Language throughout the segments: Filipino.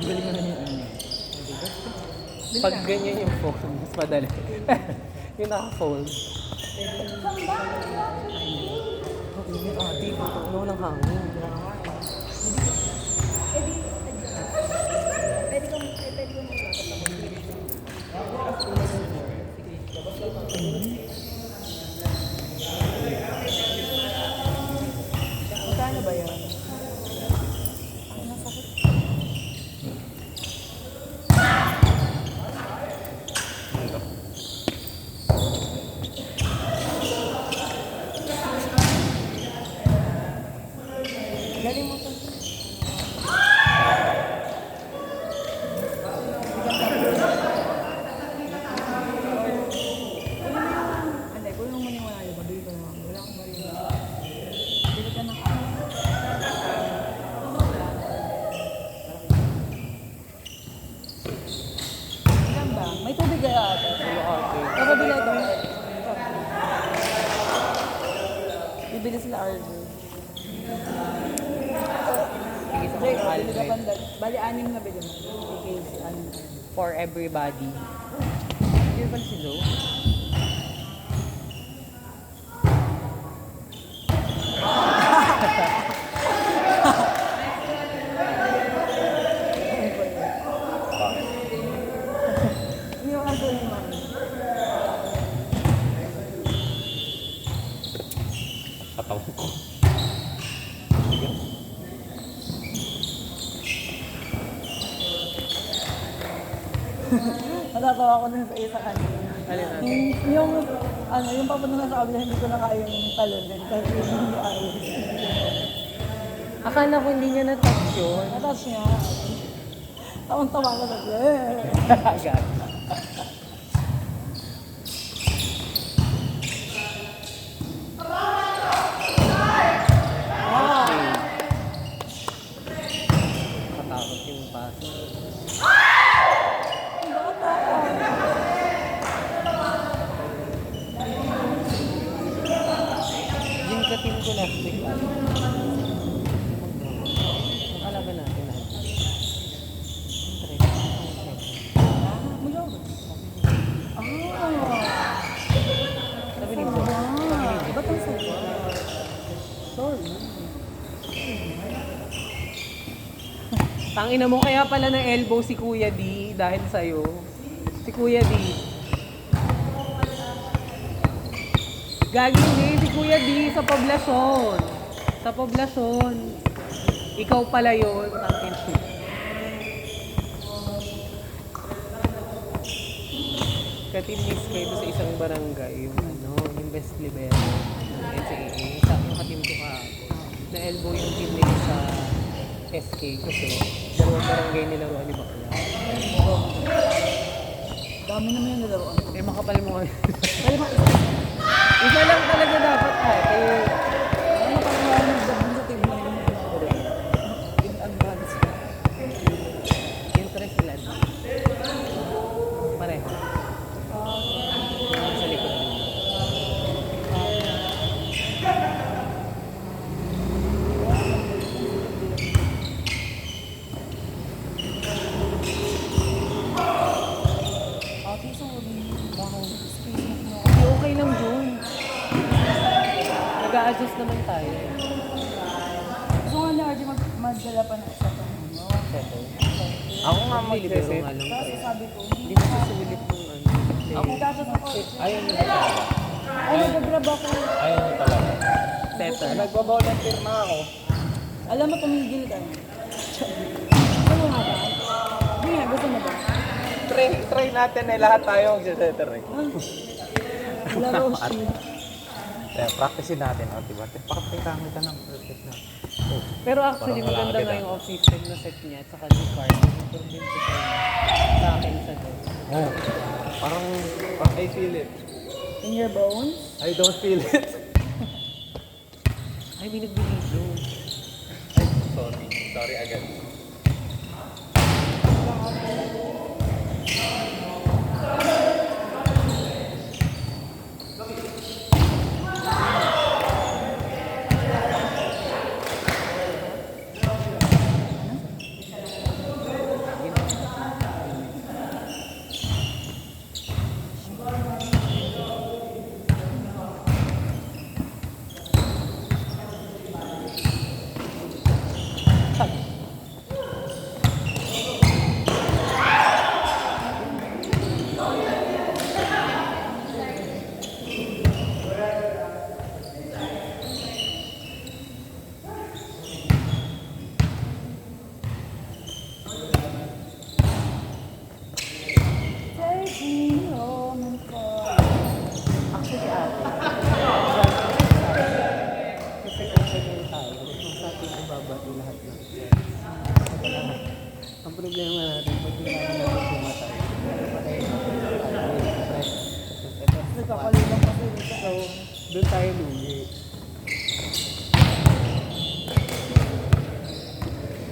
Galing mo na yun. Pag ganyan yung phone, mas madali. Yung naka-fold. Hindi ka, di ko. Ano lang hangin. Magkano ba yan? Galing mo to. Hindi, kung yung muna wala yun, mabili ko naman. Wala akong bari. Bili ka ng ilan ba? May tubig kaya ata. Kapabila ito. Bibili sila RJ. Hindi, bili ka pandal. Bali, 6 na bili mo. Bigay si ano. For everybody. Hindi ba si Lo? Hindi yung aso ni Mami. Katawan ko. Natatawa ko dun sa isa kanina. Alin na? Yung papunta na sa kabila, hindi ko na kaya yung talon din. Kasi hindi ayos. Akala ko hindi niya na-touch yun. Natouch niya. Tawang-tawa ko na. Agad. Katakot yung paso. Yung katim ko last week lang. Makalaban natin na. Sabi ni Bo. Ba't ang sabi? Sorry. Tangina mo kaya pala ng elbow si Kuya D dahil sa'yo. Si Kuya D. Gagi hindi, si Kuya D sa poblasyon. Sa poblasyon. Ikaw pala yun. Tangina. Katinis kayo sa isang barangay, yung yung best libero ng NCAA. Yung katim ko kahapon. Na-elbow yung team nila sa SK kasi dalawang barangay nilaruan ni Bakla. Dami naman yung nalaroan. Eh makapal mo nga. Kaya Isa lang talaga dapat eh. ano pa nga nagdabon sa team na yun? In advance. Interest lang. Pareho. Sa likod mo. Ate, sorry. Baka space mo. Hindi, okay lang yun. Nag-a-adjust naman tayo. Gusto nga na RJ magdala pa na isa pa. Settle. Ako nga mag-reset. Kasi sabi ko, Hindi mo susulit ng ano. ako dapat ako. Ayaw niyo ba? Ay, nag-grab ako. Ayaw niyo talaga. Settle. Nagbabolunteer na ako. Alam mo, tumigil ka. Gusto mo nga ba? Hindi nga, gusto mo ba? Try natin eh. Lahat tayo magsisetter eh. Laro siya. Practicein natin. O, diba? Pakapita kita ng perfect na. Oh, Pero actually, parang wala maganda agad, nga ah. yung off-system na set niya at saka yung card. Improvement ko sa akin sa doon. Oh, parang I feel it. In your bones? I don't feel it. Ay, may nag-video. Ay, sorry. Sorry agad. bati lahat ng cells. Ang problema natin, pag kailangan natin pumatay, patay natin yung stress. Ito, Nagkakalimutan kasi rin so, doon tayo lugi.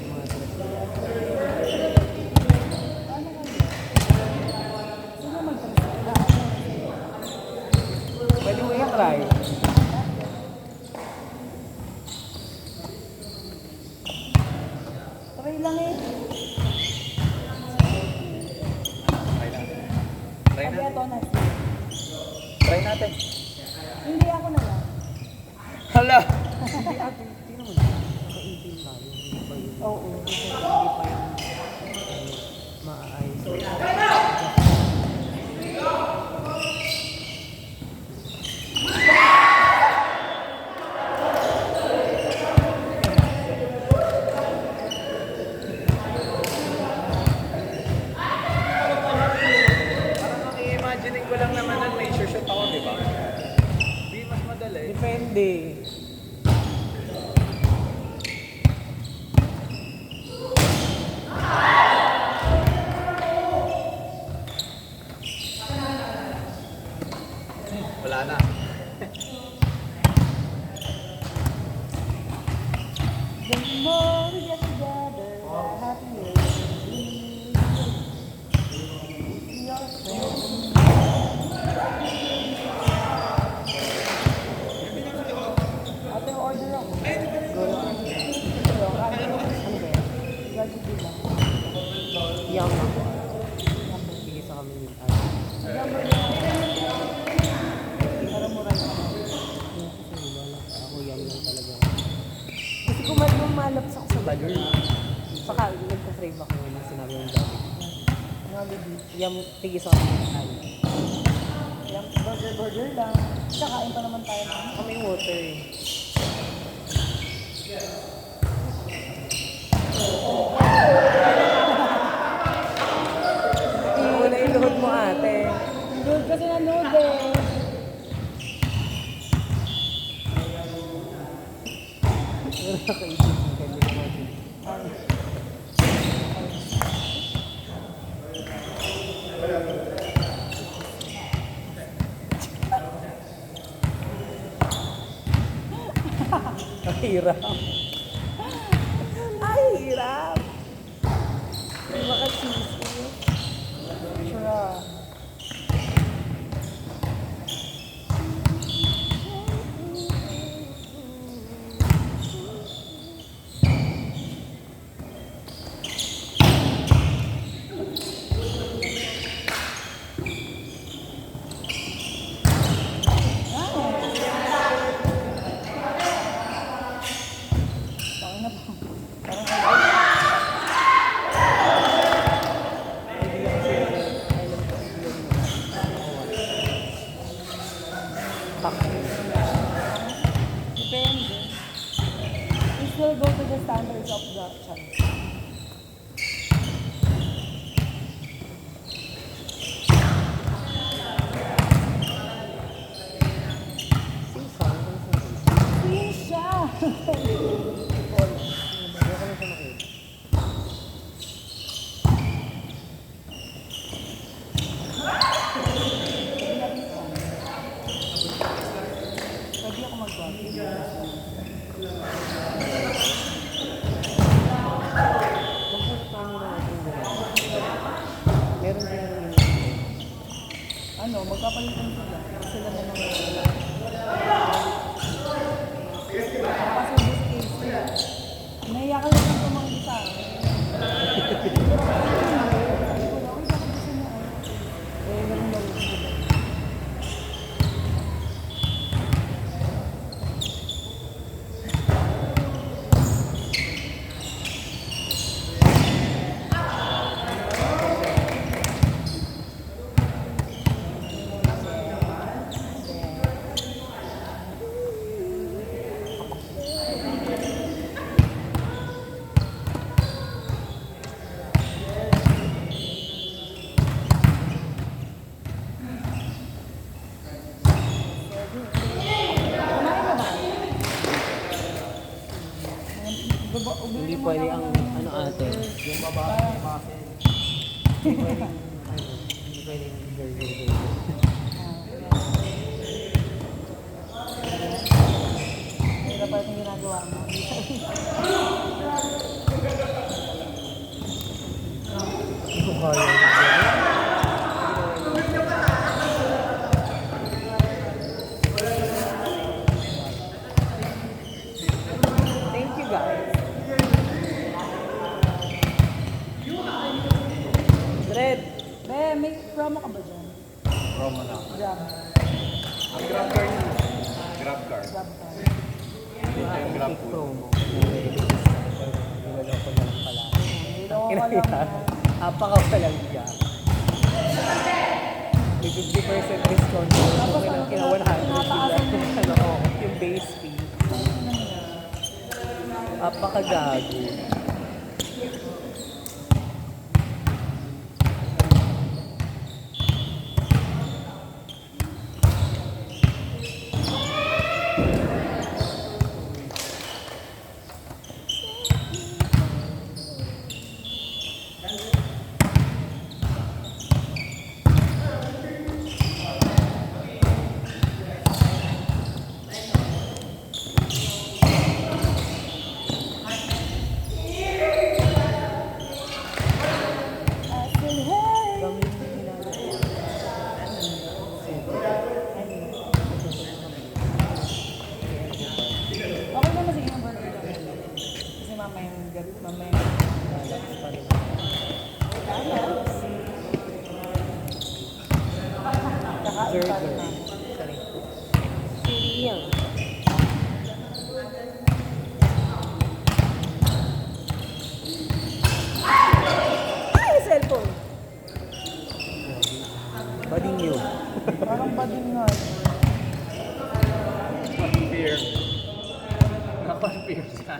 Mga stress. Sino magsalita? Pwede mo i-try. Try lang eh. Try natin. Try Sabi natin. ito na. Try natin. Hindi ako na lang. Hala! Hindi ate, tino mo na. Naka-18 tayo. Hindi pa yun. Oo. Hindi pa yun. Maayos. Parang ang i-imagine ko lang naman na may shoot ako, di ba? Di mas madali. Depende. Wala na. The more we get together, the happier we'll be. Your friend. Ate, order ako. Go lang. Ano ba yan? Jollibee lang. Yum ako. Sige sa kami ni ate. Number lang. Para mura lang. Kasi wala ka. Ako yum lang talaga. Kasi kung malaps ako sa burger. Saka nagka-crave ako nung sinabi ng dati. Jollibee. Yum, tigis ako ng ate. Yung burger lang. Kakain pa naman tayo ng Kami water eh. Wala yung luhod mo ate. Good kasi na noodles. Wala nakaisip ka din natin. Ang hirap. Ay, hirap. Makasisi. Sure. Baka na po. Parang depende. We still go to the standards of the channel. Sino siya? Pwede ako mag-vlog. Meron din yung Ano, magpapalitan sila. Sila na lang. Kasi this case, naiyak ka lang sa mga isa. Sabi ko lang, "Uy, bakit gusto niya?" Eh, ganun na rin sila. Hindi pwede ang ano ate. Yung babae, Hindi pwede hindi pwede girl. Hirap pa yung ginagawa mo. Hindi ko kaya. Thank you guys. Red. Be, may promo ka ba dyan? promo na. Grab. Ang grab car niya. Grab car. Grab ka. Yung grab Big food. promo. Niloloko na lang pala. Niloko ka lang yan. Apakawalang siya. May 50% discount. Tapos Okay ano, lang, kina 100 tinataasan mo yung ano, yung base fee. Apakagago. Kami Okay naman sige ng burger kami. Kasi mamayang gabi, mamayang pa rin. kakain pa rin Burger. namin. Sorry. Siyang. Ay, cellphone! Bading nyo. Parang bading nga. Beer. Nakapag-beer siya.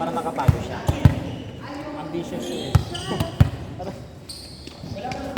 para makapagod siya. Ambitious yun eh.